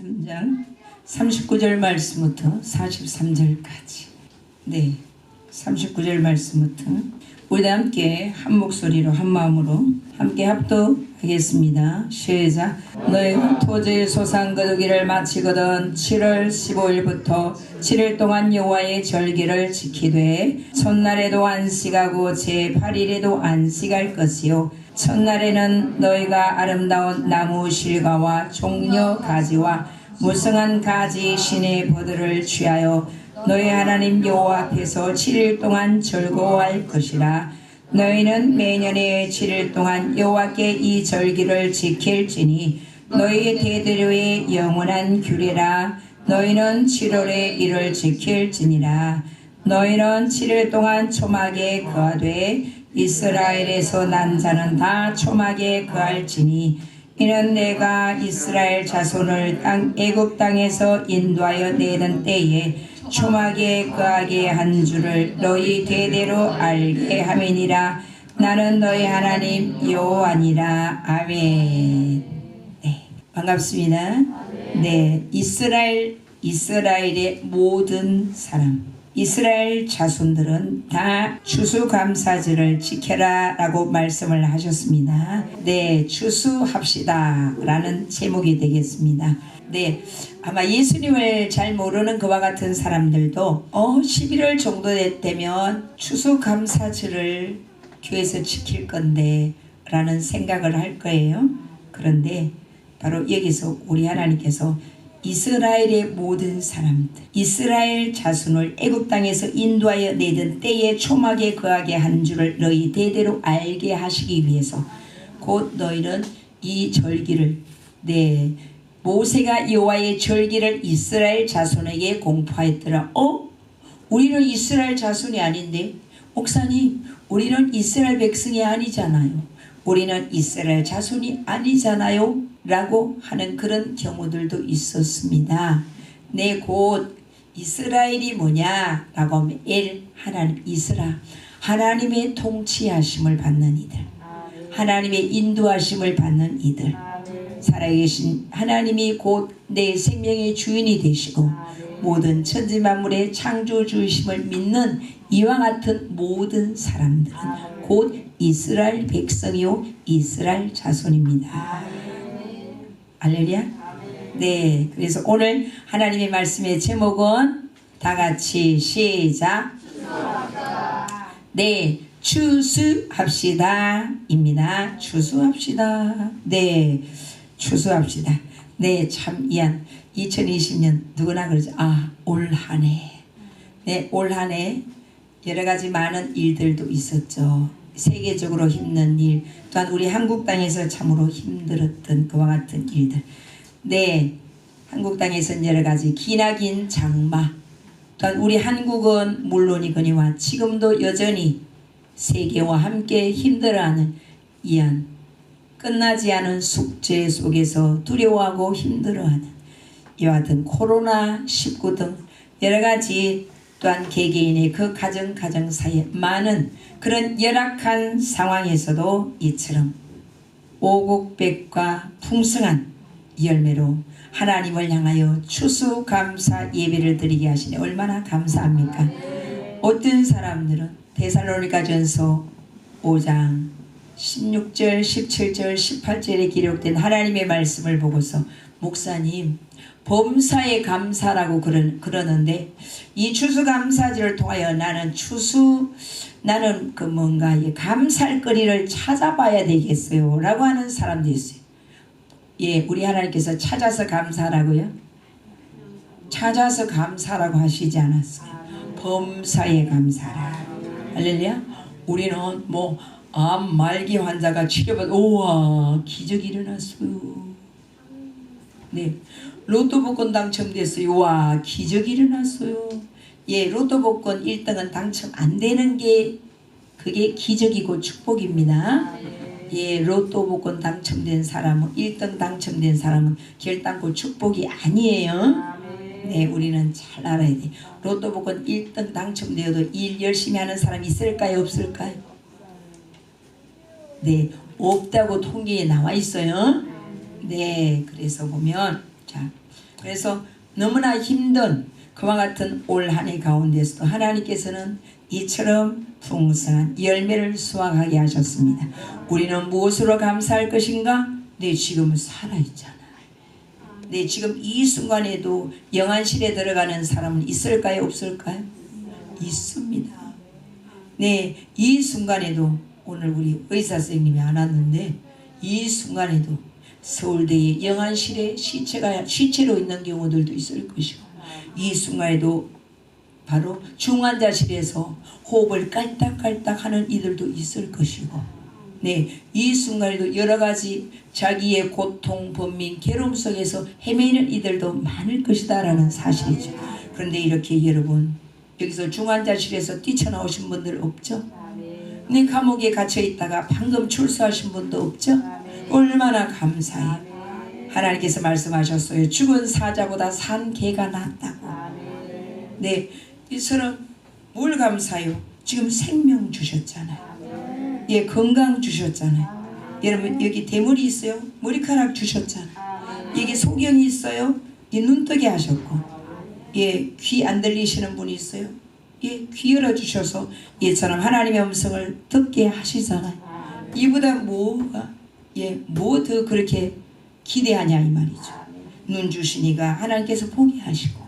3장 39절 말씀부터 43절까지. 네, 39절 말씀부터 우리 다 함께 한 목소리로 한 마음으로 함께 합독하겠습니다. 시작. 너희가 토지의 소상 거두기를 마치거든 7월 15일부터 7일 동안 여호와의 절기를 지키되 첫날에도 안식하고 제8일에도 안식할 것이요 첫날에는 너희가 아름다운 나무 실과와 종려 가지와 무성한 가지 신의 버들을 취하여 너희 하나님 여호와 앞에서 7일 동안 즐거워할 것이라. 너희는 매년에 7일 동안 여호와께 이 절기를 지킬지니 너희 대대로의 영원한 규례라. 너희는 7월에 이를 지킬지니라. 너희는 7일 동안 초막에 거하되 이스라엘에서 난 자는 다 초막에 거할지니 이는 내가 이스라엘 자손을 애굽 땅에서 인도하여 내던 때에 초막에 거하게 한 줄을 너희 대대로 알게 함이니라. 나는 너희 하나님 여호와니라. 아멘. 네, 반갑습니다. 네, 이스라엘의 모든 사람, 이스라엘 자손들은 다 추수감사절을 지켜라 라고 말씀을 하셨습니다. 네, 추수합시다 라는 제목이 되겠습니다. 네, 아마 예수님을 잘 모르는 그와 같은 사람들도 11월 정도 되면 추수감사절을 교회에서 지킬 건데 라는 생각을 할 거예요. 그런데 바로 여기서 우리 하나님께서 이스라엘의 모든 사람들, 이스라엘 자손을 애굽 땅에서 인도하여 내던 때에 초막에 거하게 한 줄을 너희 대대로 알게 하시기 위해서 곧 너희는 이 절기를 모세가 여호와의 절기를 이스라엘 자손에게 공포하였더라. 우리는 이스라엘 자손이 아닌데 목사님 우리는 이스라엘 백성이 아니잖아요. 우리는 이스라엘 자손이 아니잖아요 라고 하는 그런 경우들도 있었습니다. 네, 곧 이스라엘이 뭐냐 라고 하면 하나님 이스라 하나님의 통치하심을 받는 이들, 하나님의 인도하심을 받는 이들, 살아계신 하나님이 곧 내 생명의 주인이 되시고 모든 천지만물의 창조주이심을 믿는 이와 같은 모든 사람들은 곧 이스라엘 백성이요 이스라엘 자손입니다. 할렐루야. 네, 그래서 오늘 하나님의 말씀의 제목은 다 같이 시작. 네, 추수합시다 입니다. 추수합시다. 네, 추수합시다. 네, 참 2020년 누구나 그러죠. 올 한 해. 네, 올 한 해 여러 가지 많은 일들도 있었죠. 세계적으로 힘든 일, 또한 우리 한국 땅에서 참으로 힘들었던 그와 같은 일들. 네, 한국 땅에서는 여러 가지 기나긴 장마, 또한 우리 한국은 물론이거니와 지금도 여전히 세계와 함께 힘들어하는 이한 끝나지 않은 숙제 속에서 두려워하고 힘들어하는 이와 같은 코로나19 등 여러 가지 또한 개개인의 그 가정 사이에 많은 그런 열악한 상황에서도 이처럼 오곡백과 풍성한 열매로 하나님을 향하여 추수감사 예배를 드리게 하시니 얼마나 감사합니까? 어떤 사람들은 데살로니가전서 5장 16절, 17절, 18절에 기록된 하나님의 말씀을 보고서 목사님 범사에 감사라고 그러는데 이 추수감사절을 통하여 나는 그 뭔가 감사할 거리를 찾아봐야 되겠어요 라고 하는 사람도 있어요. 예, 우리 하나님께서 찾아서 감사라고요? 찾아서 감사라고 하시지 않았어요. 범사에 감사라. 할렐루야. 우리는 암 말기 환자가 치료받아 우와 기적이 일어났어요. 네, 로또 복권 당첨됐어요. 와 기적이 일어났어요. 예, 로또 복권 1등은 당첨 안 되는 게 그게 기적이고 축복입니다. 예, 로또 복권 당첨된 사람은 1등 당첨된 사람은 결단코 축복이 아니에요. 네, 우리는 잘 알아야 돼. 로또 복권 1등 당첨되어도 일 열심히 하는 사람이 있을까요 없을까요? 네, 없다고 통계에 나와 있어요. 네, 그래서 보면 자 그래서 너무나 힘든 그와 같은 올 한 해 가운데서도 하나님께서는 이처럼 풍성한 열매를 수확하게 하셨습니다. 우리는 무엇으로 감사할 것인가? 네, 지금 살아있잖아. 네, 지금 이 순간에도 영안실에 들어가는 사람은 있을까요? 없을까요? 있습니다. 네, 이 순간에도 오늘 우리 의사 선생님이 안 왔는데 이 순간에도 서울대의 영안실에 시체로 있는 경우들도 있을 것이고 이 순간에도 바로 중환자실에서 호흡을 깔딱깔딱 하는 이들도 있을 것이고 네, 이 순간에도 여러 가지 자기의 고통, 번민, 괴로움 속에서 헤매는 이들도 많을 것이다 라는 사실이죠. 그런데 이렇게 여러분 여기서 중환자실에서 뛰쳐나오신 분들 없죠? 네, 감옥에 갇혀 있다가 방금 출소하신 분도 없죠? 얼마나 감사해요. 하나님께서 말씀하셨어요. 죽은 사자보다 산 개가 낫다고. 네, 이처럼 뭘 감사해요? 지금 생명 주셨잖아요. 예, 건강 주셨잖아요. 여러분 여기 대물이 있어요. 머리카락 주셨잖아요. 여기 소경이 있어요. 이 눈뜨게 하셨고, 예, 귀 안 들리시는 분이 있어요. 예, 귀 열어주셔서 이처럼 하나님의 음성을 듣게 하시잖아요. 이보다 뭐가, 예, 뭐 더 그렇게 기대하냐 이 말이죠. 눈 주시니까 하나님께서 보게 하시고,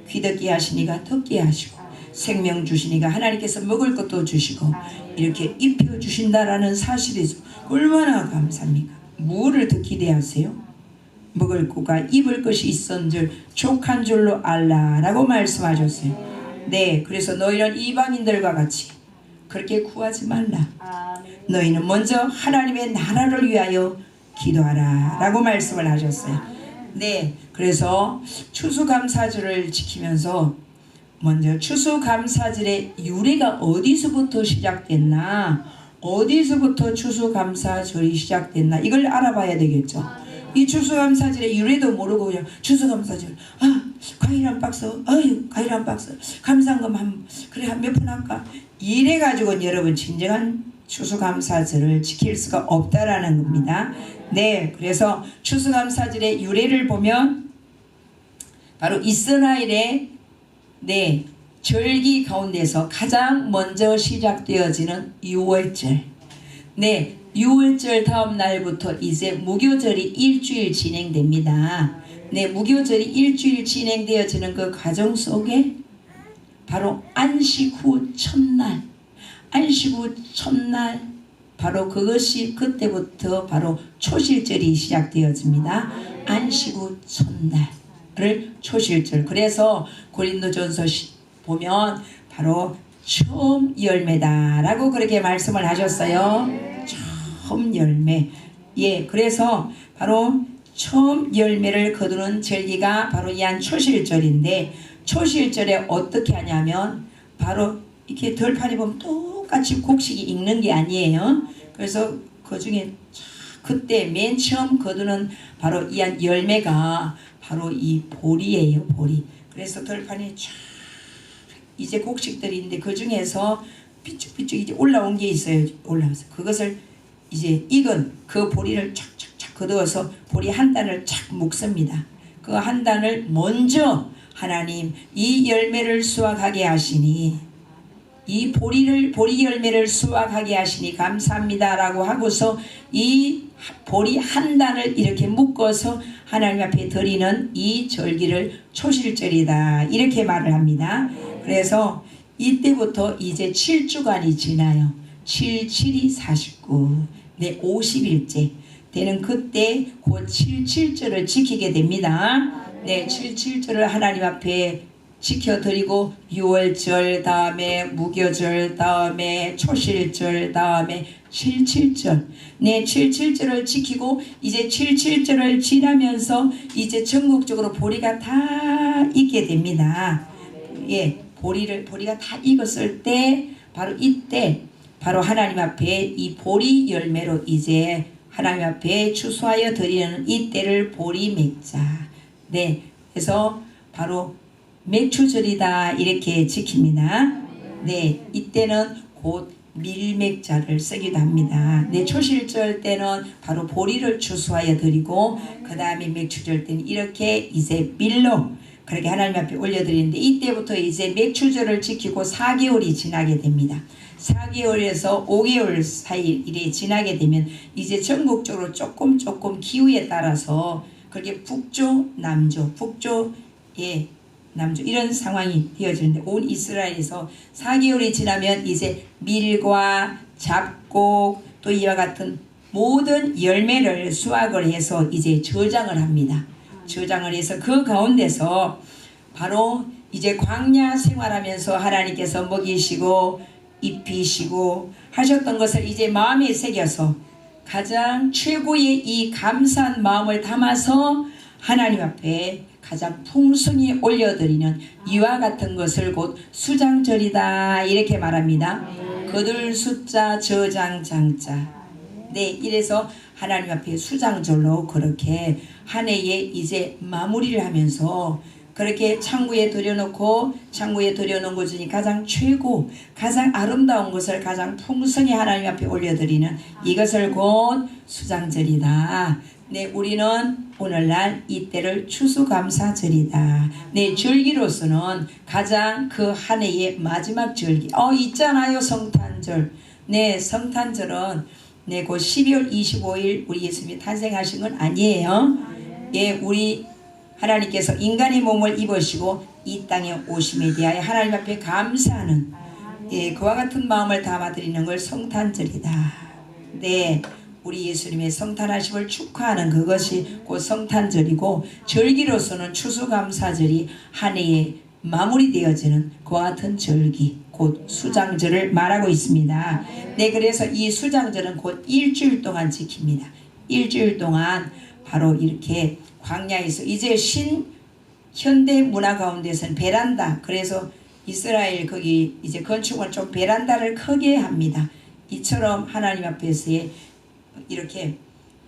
귀 듣게 하시니까 듣게 하시고, 생명 주시니까 하나님께서 먹을 것도 주시고 이렇게 입혀 주신다라는 사실이죠. 얼마나 감사합니까? 뭐를 더 기대하세요? 먹을 것과 입을 것이 있은줄 족한 줄로 알라라고 말씀하셨어요. 네, 그래서 너희는 이방인들과 같이 그렇게 구하지 말라. 너희는 먼저 하나님의 나라를 위하여 기도하라 라고 말씀을 하셨어요. 네, 그래서 추수감사절을 지키면서 먼저 추수감사절의 유래가 어디서부터 시작됐나, 어디서부터 추수감사절이 시작됐나 이걸 알아봐야 되겠죠. 이 추수감사절의 유래도 모르고 그냥 추수감사절, 아 과일 한 박스, 아유 과일 한 박스, 감사금 한 그래 한 몇 푼 할까, 이래 가지고는 여러분 진정한 추수감사절을 지킬 수가 없다라는 겁니다. 네, 그래서 추수감사절의 유래를 보면 바로 이스라엘의 네, 절기 가운데서 가장 먼저 시작되어지는 유월절. 네, 유월절 다음 날부터 이제 무교절이 일주일 진행됩니다. 네, 무교절이 일주일 진행되어지는 그 과정 속에 바로 안식 후 첫날, 안식 후 첫날 바로 그것이 그때부터 바로 초실절이 시작되어집니다. 안식 후 첫날을 초실절. 그래서 고린도전서 보면 바로 처음 열매다라고 그렇게 말씀을 하셨어요. 처음 열매. 예, 그래서 바로 처음 열매를 거두는 절기가 바로 이 한 초실절인데, 초실절에 어떻게 하냐면 바로 이렇게 덜판에 보면 똑같이 곡식이 익는 게 아니에요. 그래서 그 중에 그때 맨 처음 거두는 바로 이 한 열매가 바로 이 보리예요. 보리. 그래서 덜판에 쫙 이제 곡식들이 있는데 그 중에서 삐쭉삐쭉 이제 올라온 게 있어요. 올라와서 그것을 이제 익은 그 보리를 착착착 거두어서 보리 한 단을 착 묶습니다. 그 한 단을 먼저 하나님 이 열매를 수확하게 하시니, 이 보리 열매를 수확하게 하시니 감사합니다라고 하고서 이 보리 한 단을 이렇게 묶어서 하나님 앞에 드리는 이 절기를 초실절이다 이렇게 말을 합니다. 그래서 이때부터 이제 7주간이 지나요. 7, 7이 49, 네 50일째 되는 그때 그 7.7절을 지키게 됩니다. 네, 7.7절을 하나님 앞에 지켜드리고 6월절 다음에 무교절 다음에 초실절 다음에 7.7절, 네 7.7절을 지키고 이제 7.7절을 지나면서 이제 전국적으로 보리가 다 익게 됩니다. 예, 보리가 다 익었을 때 바로 이때 바로 하나님 앞에 이 보리 열매로 이제 하나님 앞에 추수하여 드리는 이때를 보리 맥자. 네, 그래서 바로 맥추절이다 이렇게 지킵니다. 네, 이때는 곧 밀맥자를 쓰기도 합니다. 네, 초실절 때는 바로 보리를 추수하여 드리고 그 다음에 맥추절 때는 이렇게 이제 밀로 그렇게 하나님 앞에 올려드리는데 이때부터 이제 맥추절을 지키고 4개월이 지나게 됩니다. 4개월에서 5개월 사이 일에 지나게 되면 이제 전국적으로 조금 기후에 따라서 그렇게 북조, 남조, 북조에 남조 이런 상황이 되어지는데 온 이스라엘에서 4개월이 지나면 이제 밀과 잡곡 또 이와 같은 모든 열매를 수확을 해서 이제 저장을 합니다. 저장을 해서 그 가운데서 바로 이제 광야 생활하면서 하나님께서 먹이시고 입히시고 하셨던 것을 이제 마음에 새겨서 가장 최고의 이 감사한 마음을 담아서 하나님 앞에 가장 풍성히 올려드리는 이와 같은 것을 곧 수장절이다 이렇게 말합니다. 거둘 숫자 저장 장자. 네, 이래서 하나님 앞에 수장절로 그렇게 한 해에 이제 마무리를 하면서 그렇게 창구에 들여놓고 창구에 들여놓은 것 중에 가장 최고 가장 아름다운 것을 가장 풍성히 하나님 앞에 올려드리는 이것을 곧 수장절이다. 네, 우리는 오늘날 이때를 추수감사절이다. 네, 절기로서는 가장 그 한 해의 마지막 절기. 있잖아요, 성탄절. 네, 성탄절은 네, 그 12월 25일 우리 예수님이 탄생하신 건 아니에요. 예, 우리 하나님께서 인간의 몸을 입으시고 이 땅에 오심에 대하여 하나님 앞에 감사하는 예, 그와 같은 마음을 담아드리는 걸 성탄절이다. 네, 우리 예수님의 성탄하심을 축하하는 그것이 곧 성탄절이고 절기로서는 추수감사절이 한 해에 마무리되어지는 그와 같은 절기 곧 수장절을 말하고 있습니다. 네, 그래서 이 수장절은 곧 일주일 동안 지킵니다. 일주일 동안 바로 이렇게 광야에서 이제 현대 문화 가운데서는 베란다 그래서 이스라엘 거기 이제 건축은 좀 베란다를 크게 합니다. 이처럼 하나님 앞에서의 이렇게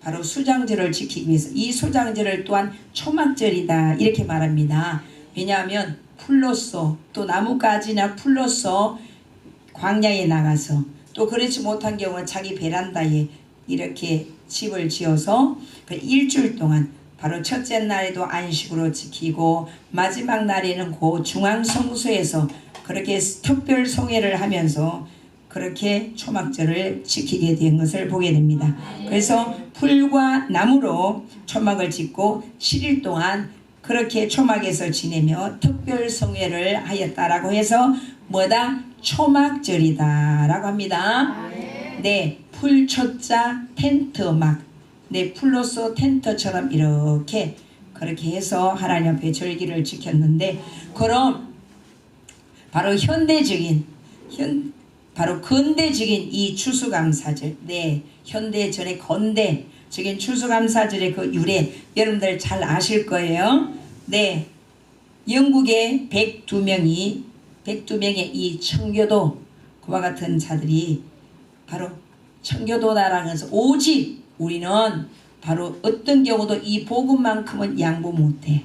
바로 수장절을 지키기 위해서 이 수장절을 또한 초막절이다 이렇게 말합니다. 왜냐하면 풀로서 또 나뭇가지나 풀로서 광야에 나가서 또 그렇지 못한 경우는 자기 베란다에 이렇게 집을 지어서 그 일주일 동안 바로 첫째 날에도 안식으로 지키고 마지막 날에는 그 중앙성소에서 그렇게 특별 송해를 하면서 그렇게 초막절을 지키게 된 것을 보게 됩니다. 그래서 풀과 나무로 초막을 짓고 7일 동안 그렇게 초막에서 지내며 특별 성회를 하였다라고 해서 뭐다? 초막절이다 라고 합니다. 네, 풀초자 텐트막 네, 풀로서 텐트처럼 이렇게 그렇게 해서 하나님 앞에 절기를 지켰는데 그럼 바로 현대적인 바로 근대적인 이 추수감사절 네, 현대 전에 건대적인 추수감사절의 그 유래 여러분들 잘 아실 거예요. 네, 영국의 102명의 이 청교도 그와 같은 자들이 바로 청교도다라는 것은 오직 우리는 바로 어떤 경우도 이 복음만큼은 양보 못해.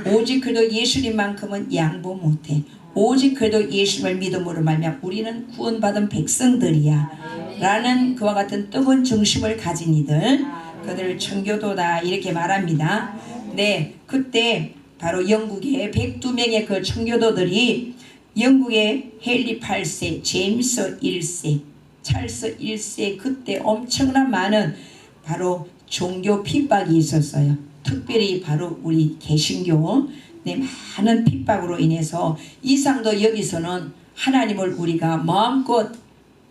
오직 그래도 예수님만큼은 양보 못해. 오직 그래도 예수님을 믿음으로 말미암아 우리는 구원받은 백성들이야 라는 그와 같은 뜨거운 정심을 가진 이들 그들을 청교도다 이렇게 말합니다. 네, 그때 바로 영국의 102명의 그 청교도들이 영국의 헨리 8세, 제임스 1세, 찰스 1세 그때 엄청난 많은 바로 종교 핍박이 있었어요. 특별히 바로 우리 개신교 네, 많은 핍박으로 인해서 이상도 여기서는 하나님을 우리가 마음껏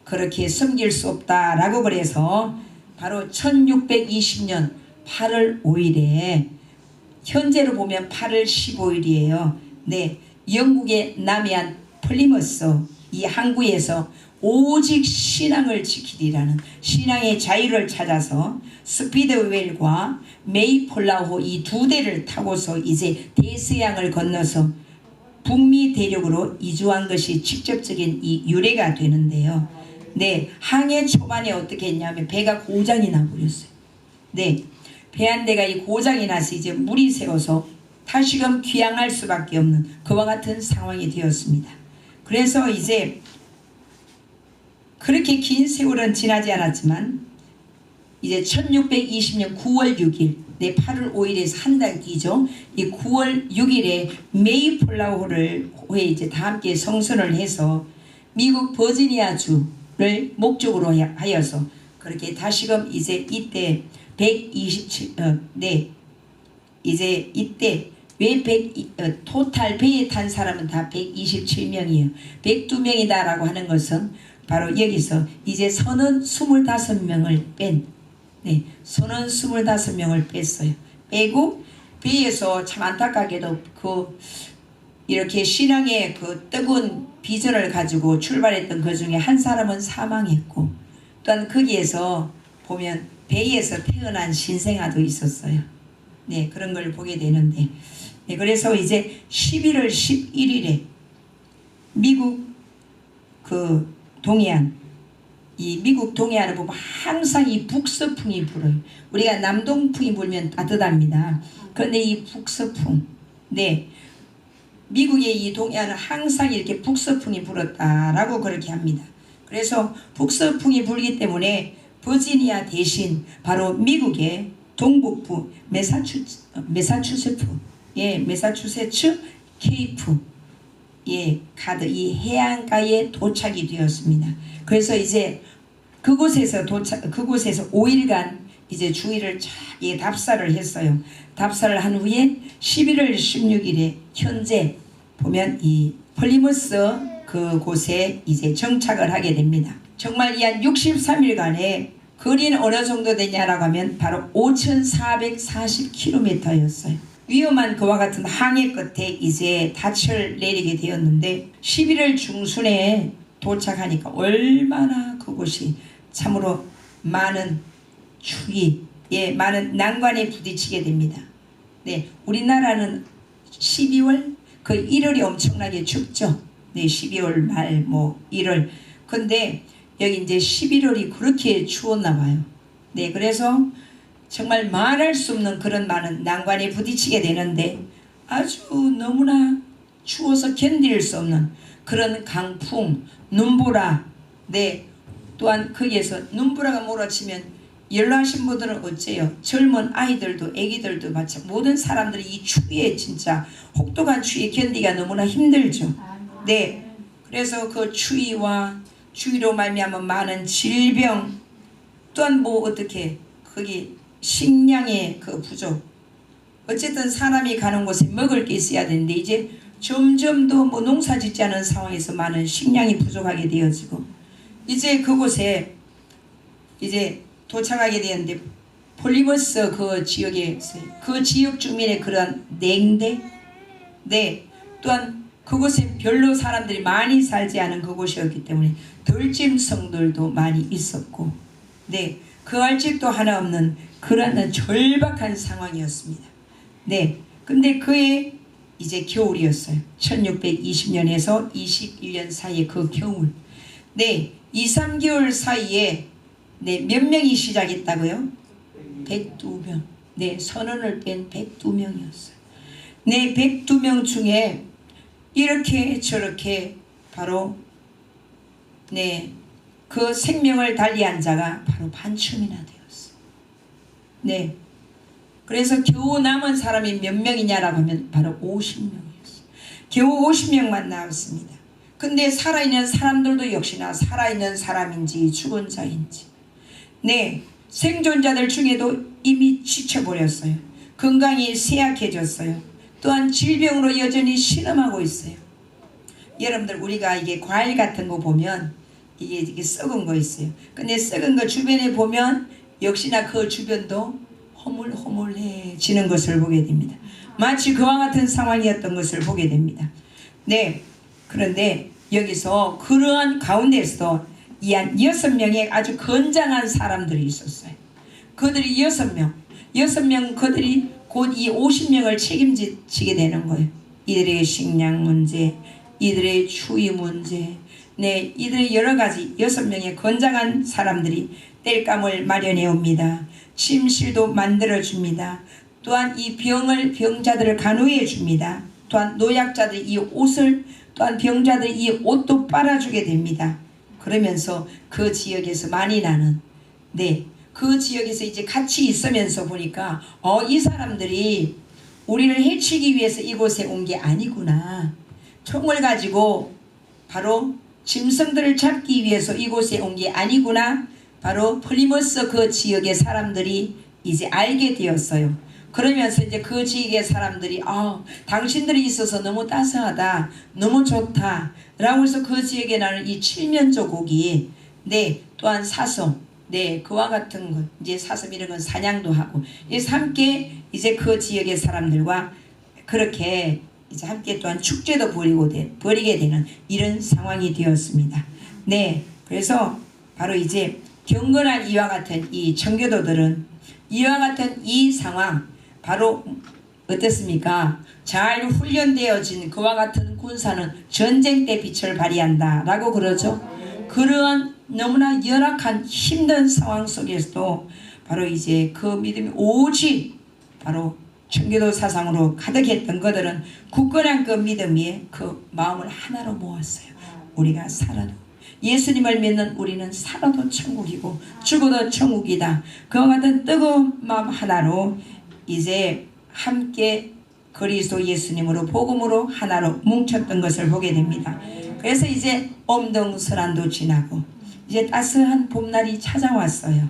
그렇게 섬길 수 없다라고 그래서 바로 1620년 8월 5일에 현재로 보면 8월 15일이에요. 네, 영국의 남해안 플리머스 이 항구에서 오직 신앙을 지키리라는 신앙의 자유를 찾아서 스피드웰과 메이폴라호 이 두 대를 타고서 이제 대서양을 건너서 북미 대륙으로 이주한 것이 직접적인 이 유래가 되는데요. 네, 항해 초반에 어떻게 했냐면 배가 고장이 나버렸어요. 네, 배 한 대가 이 고장이 나서 이제 물이 새어서 다시금 귀향할 수밖에 없는 그와 같은 상황이 되었습니다. 그래서 이제 그렇게 긴 세월은 지나지 않았지만 이제 1620년 9월 6일, 네, 8월 5일에서 한 달 뒤죠. 이 9월 6일에 메이플라워를 이제 다 함께 성선을 해서 미국 버지니아주를 목적으로 하여서 그렇게 다시금 이제 이때 127, 이제 이때 왜 토탈 배에 탄 사람은 다 127명이에요. 102명이다라고 하는 것은 바로 여기서 이제 선은 25명을 뺀, 선은 25명을 뺐어요. 빼고 배에서 참 안타깝게도 이렇게 신앙의 뜨거운 비전을 가지고 출발했던 그 중에 한 사람은 사망했고, 또한 거기에서 보면 배에서 태어난 신생아도 있었어요. 그런 걸 보게 되는데, 그래서 이제 11월 11일에 미국 동해안, 이 미국 동해안을 보면 항상 이 북서풍이 불어요. 우리가 남동풍이 불면 따뜻합니다. 그런데 이 북서풍, 미국의 이 동해안은 항상 이렇게 북서풍이 불었다라고 그렇게 합니다. 그래서 북서풍이 불기 때문에 버지니아 대신 바로 미국의 동북부 메사추세츠 케이프 가드 이 해안가에 도착이 되었습니다. 그래서 이제 그곳에서 5일간 이제 주의를 답사를 했어요. 답사를 한 후에 11월 16일에 현재 보면 이 플리머스 그곳에 이제 정착을 하게 됩니다. 정말 이 한 63일간의 거리는 어느 정도 되냐라고 하면 바로 5,440km였어요. 위험한 그와 같은 항해 끝에 이제 닻을 내리게 되었는데 11월 중순에 도착하니까 얼마나 그곳이 참으로 많은 추위에 많은 난관에 부딪히게 됩니다. 우리나라는 12월 1월이 엄청나게 춥죠. 12월 말 1월. 근데 여기 이제 11월이 그렇게 추웠나 봐요. 그래서 정말 말할 수 없는 그런 많은 난관에 부딪히게 되는데 아주 너무나 추워서 견딜 수 없는 그런 강풍, 눈보라, 또한 거기에서 눈보라가 몰아치면 연로하신 분들은 어째요? 젊은 아이들도 애기들도 마찬 모든 사람들이 이 추위에 진짜 혹독한 추위에 견디기가 너무나 힘들죠. 그래서 그 추위로 말미암아 많은 질병, 또한 어떻게 거기 식량의 부족, 어쨌든 사람이 가는 곳에 먹을 게 있어야 되는데 이제 점점 더 농사 짓지 않은 상황에서 많은 식량이 부족하게 되어지고 이제 그곳에 이제 도착하게 되었는데 폴리머스 그 지역에 그 지역 주민의 그런 냉대, 또한 그곳에 별로 사람들이 많이 살지 않은 그곳이었기 때문에 들짐승들도 많이 있었고, 그할 집도 하나 없는 그런 절박한 상황이었습니다. 근데 그해 이제 겨울이었어요. 1620년에서 21년 사이에 그 겨울. 2, 3개월 사이에 몇 명이 시작했다고요? 102명. 선언을 뺀 102명이었어요. 102명 중에 이렇게 저렇게 바로 그 생명을 달리한 자가 바로 반쯤이나 되었어요. 그래서 겨우 남은 사람이 몇 명이냐라고 하면 바로 50명이었어요. 겨우 50명만 나왔습니다. 근데 살아있는 사람들도 역시나 살아있는 사람인지 죽은 자인지 생존자들 중에도 이미 지쳐버렸어요. 건강이 쇠약해졌어요. 또한 질병으로 여전히 신음하고 있어요. 여러분들 우리가 이게 과일 같은 거 보면 이게 썩은 거 있어요. 근데 썩은 거 주변에 보면 역시나 그 주변도 허물허물해지는 것을 보게 됩니다. 마치 그와 같은 상황이었던 것을 보게 됩니다. 그런데 여기서 그러한 가운데서도 이 한 6명의 아주 건장한 사람들이 있었어요. 그들이 6명 그들이 곧 이 50명을 책임지게 되는 거예요. 이들의 식량 문제, 이들의 추위 문제, 이들의 여러 가지 6명의 건장한 사람들이 땔감을 마련해 옵니다. 침실도 만들어 줍니다. 또한 이 병자들을 간호해 줍니다. 또한 노약자들이 이 옷을, 또한 병자들이 이 옷도 빨아주게 됩니다. 그러면서 그 지역에서 많이 나는 그 지역에서 이제 같이 있으면서 보니까 이 사람들이 우리를 해치기 위해서 이곳에 온 게 아니구나. 총을 가지고 바로 짐승들을 잡기 위해서 이곳에 온 게 아니구나. 바로 플리머스 그 지역의 사람들이 이제 알게 되었어요. 그러면서 이제 그 지역의 사람들이 당신들이 있어서 너무 따스하다, 너무 좋다 라고 해서 그 지역에 나는 이 칠면조고기 또한 사슴 그와 같은 것 이제 사슴 이런 건 사냥도 하고 그래서 함께 이제 그 지역의 사람들과 그렇게 이제 함께 또한 축제도 벌이게 되는 이런 상황이 되었습니다. 그래서 바로 이제 경건한 이와 같은 이 청교도들은 이와 같은 이 상황 바로 어떻습니까? 잘 훈련되어진 그와 같은 군사는 전쟁 때 빛을 발휘한다 라고 그러죠. 그러한 너무나 열악한 힘든 상황 속에서도 바로 이제 그 믿음이 오직 바로 청교도 사상으로 가득했던 그들은 굳건한 그 믿음이 그 마음을 하나로 모았어요. 우리가 살아도 예수님을 믿는 우리는 살아도 천국이고 죽어도 천국이다. 그와 같은 뜨거운 마음 하나로 이제 함께 그리스도 예수님으로 복음으로 하나로 뭉쳤던 것을 보게 됩니다. 그래서 이제 엄동설한도 지나고 이제 따스한 봄날이 찾아왔어요.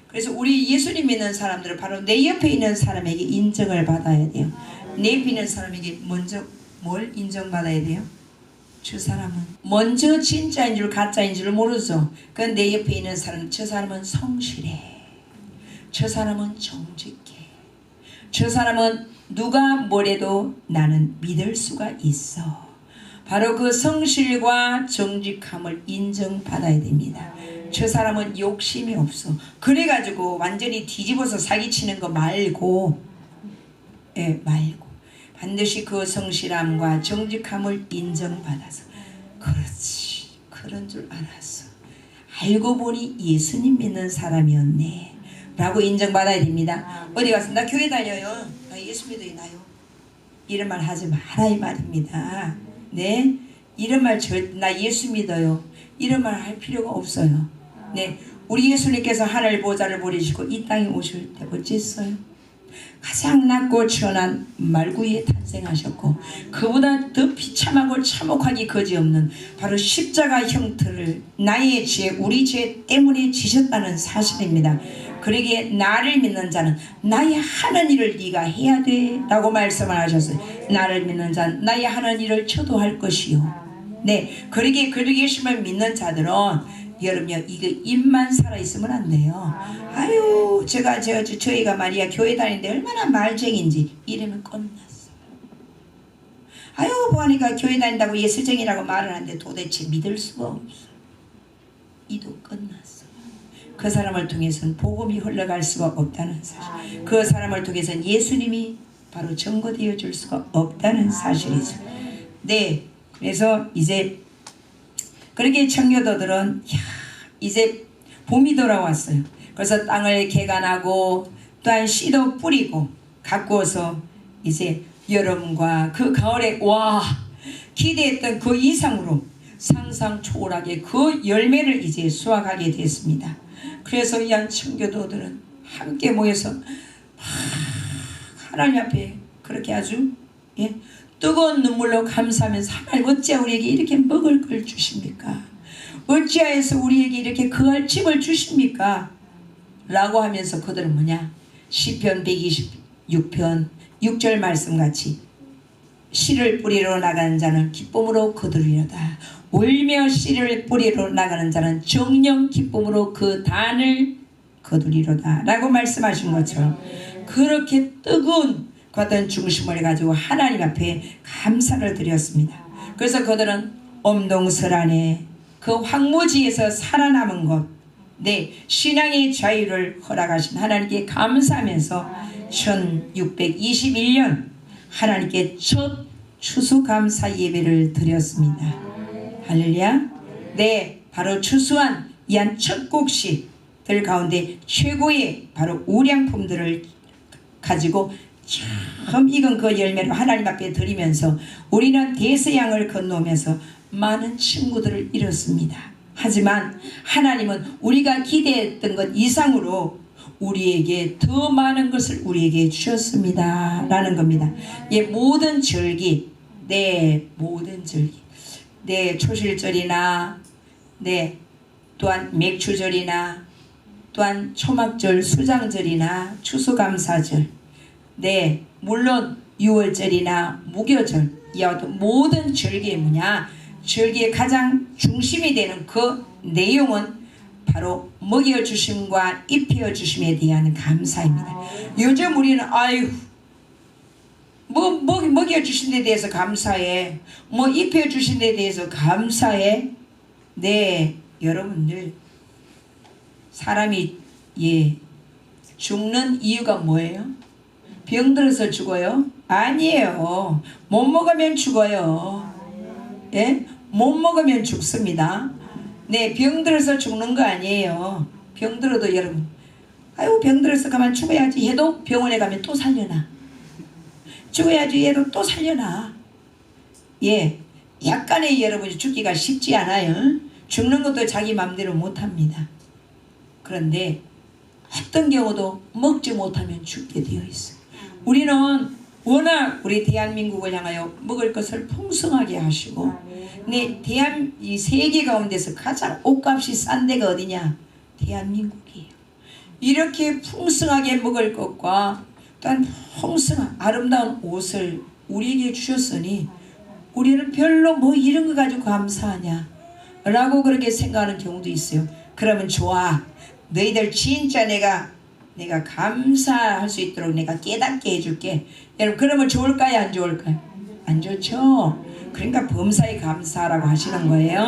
그래서 우리 예수님 믿는 사람들은 바로 내 옆에 있는 사람에게 인정을 받아야 돼요. 내 옆에 있는 사람에게 먼저 뭘 인정받아야 돼요? 저 사람은 먼저 진짜인 줄 가짜인 줄 모르죠. 그건 내 옆에 있는 사람, 저 사람은 성실해, 저 사람은 정직해, 저 사람은 누가 뭐래도 나는 믿을 수가 있어. 바로 그 성실과 정직함을 인정받아야 됩니다. 저 사람은 욕심이 없어. 그래가지고 완전히 뒤집어서 사기치는 거 말고 반드시 그 성실함과 정직함을 인정받아서 그렇지 그런 줄 알았어. 알고 보니 예수님 믿는 사람이었네 라고 인정받아야 됩니다. 어디 가서 나 교회 다녀요, 나 예수 믿어요 나요, 이런 말 하지 마라 이 말입니다. 이런 말 나 예수 믿어요 이런 말 할 필요가 없어요. 우리 예수님께서 하늘 보좌를 버리시고 이 땅에 오실 때 어찌했어요? 가장 낮고 천한 말구에 탄생하셨고 그보다 더 비참하고 참혹하기 거지없는 바로 십자가 형태를 나의 죄 우리 죄 때문에 지셨다는 사실입니다. 그러기에 나를 믿는 자는 나의 하는 일을 네가 해야 돼 라고 말씀을 하셨어요. 나를 믿는 자는 나의 하는 일을 저도 할 것이요. 그러기에 그러기 예수님을 믿는 자들은 여러분요 이거 입만 살아있으면 안 돼요. 아유 저희가 말이야 교회 다니는데 얼마나 말쟁인지 이러면 끝났어. 아유 보니까 교회 다닌다고 예수쟁이라고 말을 하는데 도대체 믿을 수가 없어. 이도 끝났어. 그 사람을 통해서는 복음이 흘러갈 수가 없다는 사실, 그 사람을 통해서는 예수님이 바로 증거되어 줄 수가 없다는 사실이죠. 그래서 이제 그렇게 청교도들은 이제 봄이 돌아왔어요. 그래서 땅을 개간하고 또한 씨도 뿌리고 가꾸어서 이제 여름과 그 가을에 기대했던 그 이상으로 상상 초월하게 그 열매를 이제 수확하게 됐습니다. 그래서 이 한 청교도들은 함께 모여서 하나님 앞에 그렇게 아주 뜨거운 눈물로 감사하면서 하나님 어찌 우리에게 이렇게 먹을 걸 주십니까? 어찌하여서 우리에게 이렇게 거할 집을 주십니까? 라고 하면서 그들은 뭐냐? 시편 126편 6절 말씀같이 씨를 뿌리러 나가는 자는 기쁨으로 거두리로다. 울며 씨를 뿌리러 나가는 자는 정령 기쁨으로 그 단을 거두리로다 라고 말씀하신 것처럼 그렇게 뜨거운 같은 중심을 가지고 하나님 앞에 감사를 드렸습니다. 그래서 그들은 엄동설안에 그 황무지에서 살아남은 것 신앙의 자유를 허락하신 하나님께 감사하면서 1621년 하나님께 첫 추수감사 예배를 드렸습니다. 할렐루야. 바로 추수한 이 한 첫 곡식들 가운데 최고의 바로 우량품들을 가지고 참 익은 그 열매를 하나님 앞에 드리면서 우리는 대서양을 건너면서 많은 친구들을 잃었습니다. 하지만 하나님은 우리가 기대했던 것 이상으로 우리에게 더 많은 것을 우리에게 주셨습니다 라는 겁니다. 예, 모든 절기, 네, 모든 절기, 네, 초실절이나 네, 또한 맥추절이나 또한 초막절, 수장절이나 추수감사절, 네, 물론 유월절이나 무교절, 이와 같은 모든 절기의 뭐냐, 절기의 가장 중심이 되는 그 내용은 바로 먹여주심과 입혀주심에 대한 감사입니다. 요즘 우리는 아유 먹여주신 데 대해서 감사해, 입혀주신 데 대해서 감사해. 네, 여러분들 사람이 죽는 이유가 뭐예요? 병들어서 죽어요? 아니에요. 못 먹으면 죽어요. 예? 못 먹으면 죽습니다. 네, 병들어서 죽는 거 아니에요. 병들어도 여러분, 아유 병들어서 가만 죽어야지 해도 병원에 가면 또 살려나. 죽어야지 해도 또 살려나. 예, 약간의 여러분이 죽기가 쉽지 않아요. 죽는 것도 자기 마음대로 못합니다. 그런데 어떤 경우도 먹지 못하면 죽게 되어 있어요. 우리는 워낙 우리 대한민국을 향하여 먹을 것을 풍성하게 하시고, 네, 이 세계 가운데서 가장 옷값이 싼 데가 어디냐? 대한민국이에요. 이렇게 풍성하게 먹을 것과 또한 풍성한 아름다운 옷을 우리에게 주셨으니 우리는 별로 뭐 이런 거 가지고 감사하냐 라고 그렇게 생각하는 경우도 있어요. 그러면 좋아, 너희들 진짜 내가 감사할 수 있도록 내가 깨닫게 해줄게. 여러분, 그러면 좋을까요, 안 좋을까요? 안 좋죠. 그러니까 범사에 감사라고 하시는 거예요.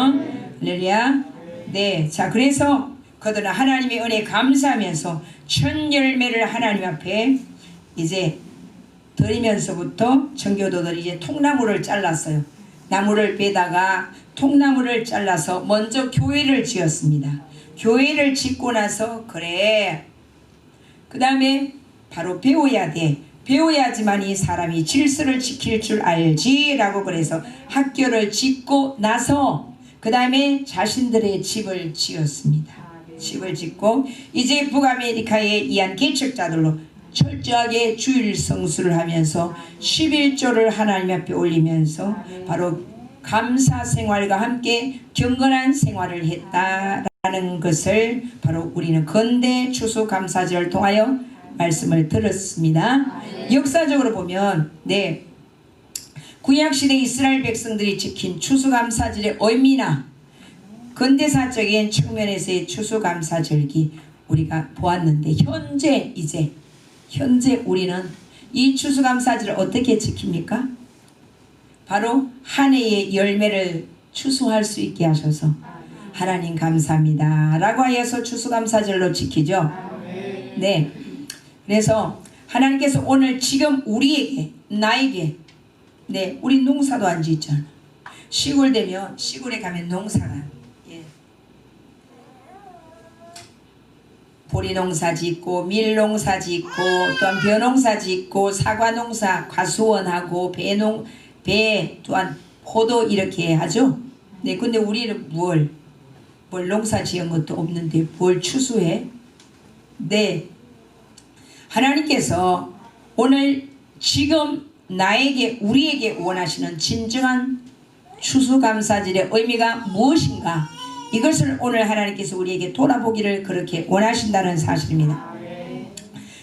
할렐루야. 네, 자, 그래서 그들은 하나님의 은혜에 감사하면서 천 열매를 하나님 앞에 이제 드리면서부터 청교도들이 이제 통나무를 잘랐어요. 나무를 베다가 통나무를 잘라서 먼저 교회를 지었습니다. 교회를 짓고 나서 그래, 그 다음에 바로 배워야 돼. 배워야지만 이 사람이 질서를 지킬 줄 알지 라고 그래서 학교를 짓고 나서 그 다음에 자신들의 집을 지었습니다. 집을 짓고 이제 북아메리카에 이한 개척자들로 철저하게 주일 성수를 하면서 11조를 하나님 앞에 올리면서 바로 감사 생활과 함께 경건한 생활을 했다라는 것을 바로 우리는 건대 추수감사절을 통하여 말씀을 들었습니다. 역사적으로 보면 네, 구약시대 이스라엘 백성들이 지킨 추수감사절의 의미나 근대사적인 측면에서의 추수감사절기 우리가 보았는데, 현재 우리는 이 추수감사절을 어떻게 지킵니까? 바로 한 해의 열매를 추수할 수 있게 하셔서 하나님 감사합니다 라고 하여서 추수감사절로 지키죠. 네, 그래서 하나님께서 오늘 지금 우리에게, 나에게, 네, 우리 농사도 안 짓잖아. 시골 되면 시골에 가면 농사가 보리농사 짓고 밀농사 짓고 또한 벼농사 짓고 사과농사, 과수원하고 배 또한 포도 이렇게 하죠. 네, 근데 우리는 뭘 농사 지은 것도 없는데 뭘 추수해? 네, 하나님께서 오늘 지금 나에게, 우리에게 원하시는 진정한 추수감사절의 의미가 무엇인가, 이것을 오늘 하나님께서 우리에게 돌아보기를 그렇게 원하신다는 사실입니다.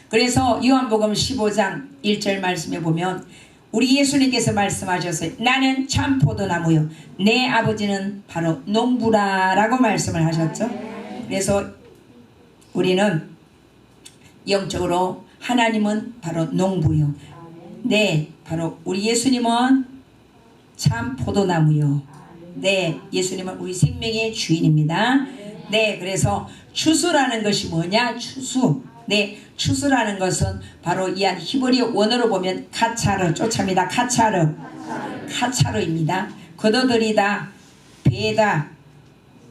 그래서 요한복음 15장 1절 말씀에 보면 우리 예수님께서 말씀하셨어요. 나는 참 포도나무요 내 아버지는 바로 농부라 라고 말씀을 하셨죠. 그래서 우리는 영적으로 하나님은 바로 농부요, 네, 바로 우리 예수님은 참 포도나무요, 네, 예수님은 우리 생명의 주인입니다. 네, 그래서 추수라는 것이 뭐냐? 추수. 네, 추수라는 것은 바로 이한 히브리 원어로 보면 카차르, 쫓아입니다. 카차르입니다. 거둬들이다, 베다,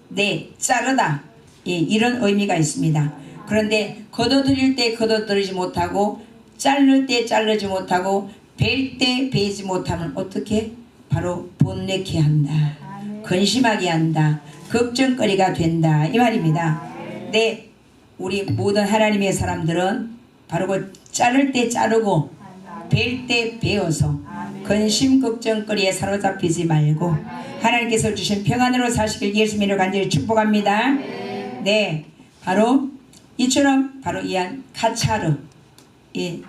네, 자르다, 예, 이런 의미가 있습니다. 그런데 거둬들일 때 거둬들이지 못하고, 자를 때 자르지 못하고, 벨 때 베지 못하면 어떻게? 바로 본내케 한다, 근심하게 한다, 걱정거리가 된다 이 말입니다. 네, 우리 모든 하나님의 사람들은 바로 그 자를 때 자르고 벨 때 베어서 근심 걱정거리에 사로잡히지 말고 하나님께서 주신 평안으로 사시길 예수님으로 간절히 축복합니다. 네, 바로 이처럼 바로 이한 카차르,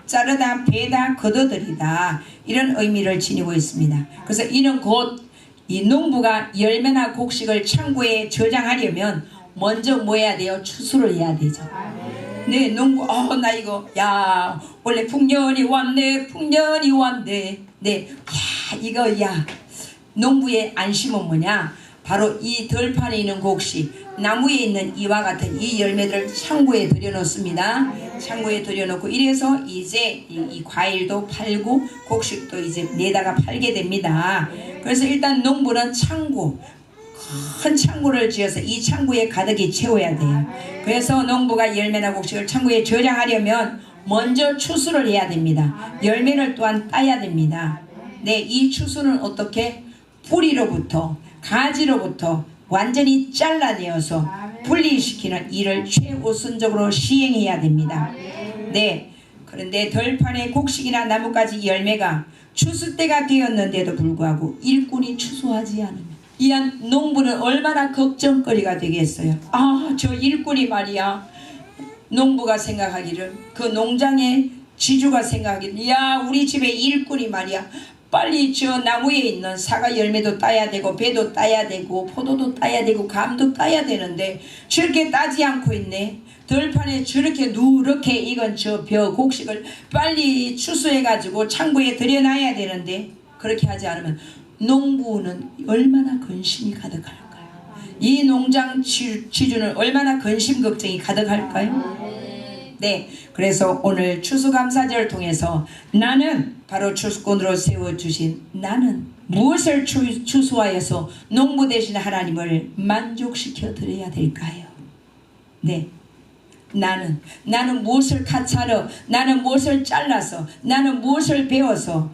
자르다 베다 거둬들이다 이런 의미를 지니고 있습니다. 그래서 이는 곧 이 농부가 열매나 곡식을 창고에 저장하려면 먼저 뭐 해야 돼요? 추수를 해야 되죠. 네, 농부 나 이거 야 원래 풍년이 왔네 풍년이 왔네. 네, 야 이거 야 농부의 안심은 뭐냐? 바로 이 들판에 있는 곡식, 나무에 있는 이와 같은 이 열매들을 창고에 들여놓습니다. 창고에 들여놓고 이래서 이제 이 과일도 팔고 곡식도 이제 내다가 팔게 됩니다. 그래서 일단 농부는 창고, 큰 창고를 지어서 이 창고에 가득히 채워야 돼요. 그래서 농부가 열매나 곡식을 창고에 저장하려면 먼저 추수를 해야 됩니다. 열매를 또한 따야 됩니다. 네, 이 추수는 어떻게? 뿌리로부터 가지로부터 완전히 잘라내어서 분리시키는 일을 최우선적으로 시행해야 됩니다. 네, 그런데 들판의 곡식이나 나뭇가지 열매가 추수 때가 되었는데도 불구하고 일꾼이 추수하지 않으면 이한 농부는 얼마나 걱정거리가 되겠어요. 저 일꾼이 말이야, 농부가 생각하기를, 그 농장의 지주가 생각하기를, 야 우리 집에 일꾼이 말이야 빨리 저 나무에 있는 사과 열매도 따야 되고 배도 따야 되고 포도도 따야 되고 감도 따야 되는데 저렇게 따지 않고 있네. 들판에 저렇게 누렇게 익은 저 벼 곡식을 빨리 추수해가지고 창고에 들여놔야 되는데 그렇게 하지 않으면 농부는 얼마나 근심이 가득할까요? 이 농장 지주는 얼마나 근심 걱정이 가득할까요? 네, 그래서 오늘 추수감사절을 통해서 나는 바로 추수꾼으로 세워주신 나는 무엇을 추수하여서 농부 되신 하나님을 만족시켜 드려야 될까요? 네, 나는 무엇을 카차려, 나는 무엇을 잘라서, 나는 무엇을 배워서,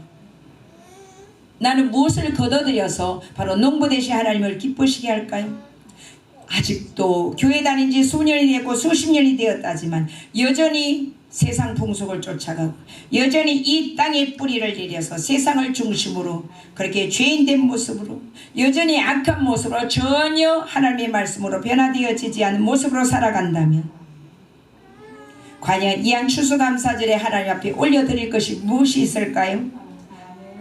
나는 무엇을 거둬들여서 바로 농부 되신 하나님을 기쁘시게 할까요? 아직도 교회 다닌 지 수년이 됐고 수십 년이 되었다지만 여전히 세상 풍속을 쫓아가고 여전히 이 땅에 뿌리를 내려서 세상을 중심으로 그렇게 죄인된 모습으로 여전히 악한 모습으로 전혀 하나님의 말씀으로 변화되어지지 않은 모습으로 살아간다면 과연 이한 추수감사절에 하나님 앞에 올려드릴 것이 무엇이 있을까요?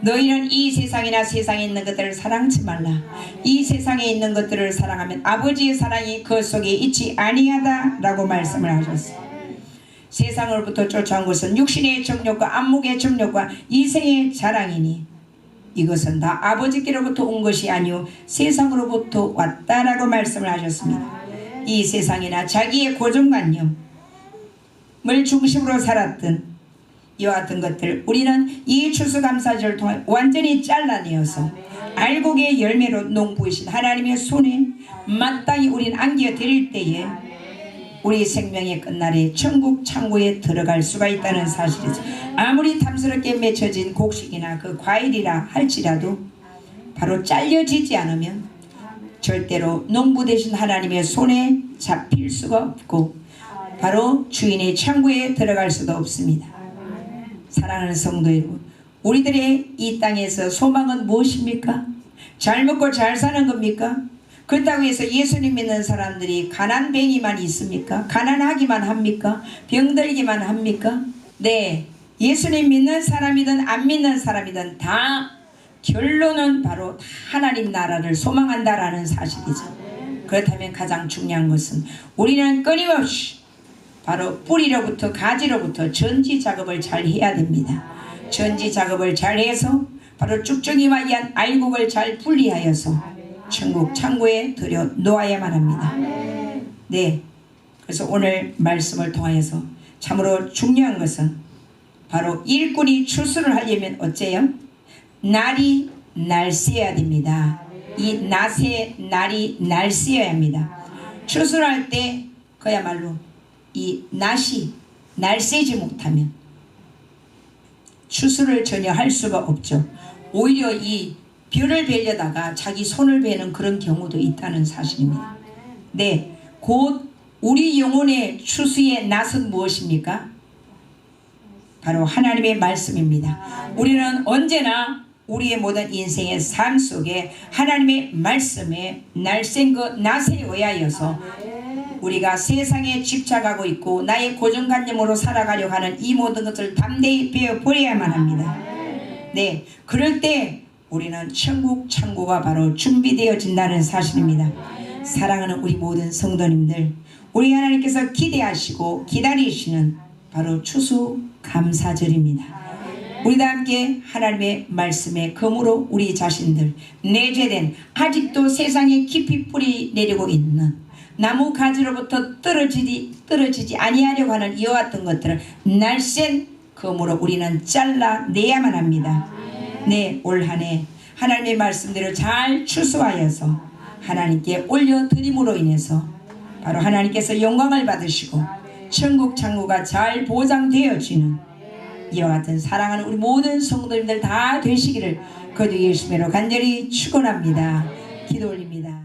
너희는 이 세상이나 세상에 있는 것들을 사랑치 말라. 이 세상에 있는 것들을 사랑하면 아버지의 사랑이 그 속에 있지 아니하다 라고 말씀을 하셨어요. 세상으로부터 쫓아온 것은 육신의 정욕과 안목의 정욕과 이생의 자랑이니 이것은 다 아버지께로부터 온 것이 아니오 세상으로부터 왔다라고 말씀을 하셨습니다. 이 세상이나 자기의 고정관념을 중심으로 살았던 이와 같은 것들 우리는 이 추수감사절을 통해 완전히 잘라내어서 알곡의 열매로 농부이신 하나님의 손에 마땅히 우리는 안겨 드릴 때에 우리 생명의 끝날에 천국 창고에 들어갈 수가 있다는 사실이죠. 아무리 탐스럽게 맺혀진 곡식이나 그 과일이라 할지라도 바로 잘려지지 않으면 절대로 농부 되신 하나님의 손에 잡힐 수가 없고 바로 주인의 창고에 들어갈 수도 없습니다. 사랑하는 성도 여러분, 우리들의 이 땅에서 소망은 무엇입니까? 잘 먹고 잘 사는 겁니까? 그렇다고 해서 예수님 믿는 사람들이 가난뱅이만 있습니까? 가난하기만 합니까? 병들기만 합니까? 네, 예수님 믿는 사람이든 안 믿는 사람이든 다 결론은 바로 하나님 나라를 소망한다라는 사실이죠. 그렇다면 가장 중요한 것은 우리는 끊임없이 바로 뿌리로부터 가지로부터 전지 작업을 잘 해야 됩니다. 전지 작업을 잘 해서 바로 쭉쭉이와 이한 알곡을 잘 분리하여서 천국 창고에 들여 놓아야만 합니다. 네, 그래서 오늘 말씀을 통하여서 참으로 중요한 것은 바로 일꾼이 추수를 하려면 어째요? 날이 날새야 됩니다. 이 낫의 날이 날새야 합니다. 추수를 할 때 그야말로 이 낫이 날새지 못하면 추수를 전혀 할 수가 없죠. 오히려 이 벼를 베려다가 자기 손을 베는 그런 경우도 있다는 사실입니다. 네, 곧 우리 영혼의 추수의 낫은 무엇입니까? 바로 하나님의 말씀입니다. 우리는 언제나 우리의 모든 인생의 삶 속에 하나님의 말씀에 날쌘 그 낫에 의하여서 우리가 세상에 집착하고 있고 나의 고정관념으로 살아가려고 하는 이 모든 것을 담대히 베어버려야만 합니다. 네, 그럴 때 우리는 천국 창고가 바로 준비되어진다는 사실입니다. 사랑하는 우리 모든 성도님들, 우리 하나님께서 기대하시고 기다리시는 바로 추수감사절입니다. 우리 다 함께 하나님의 말씀에 검으로 우리 자신들 내재된 아직도 세상에 깊이 뿌리 내리고 있는 나무 가지로부터 떨어지지 아니하려고 하는 이와 같은 것들을 날쌘 검으로 우리는 잘라내야만 합니다. 네, 올 한 해 하나님의 말씀대로 잘 추수하여서 하나님께 올려드림으로 인해서 바로 하나님께서 영광을 받으시고 천국 창고가 잘 보장되어지는 이와 같은 사랑하는 우리 모든 성도님들 다 되시기를 거듭 예수님으로 간절히 축원합니다. 기도 올립니다.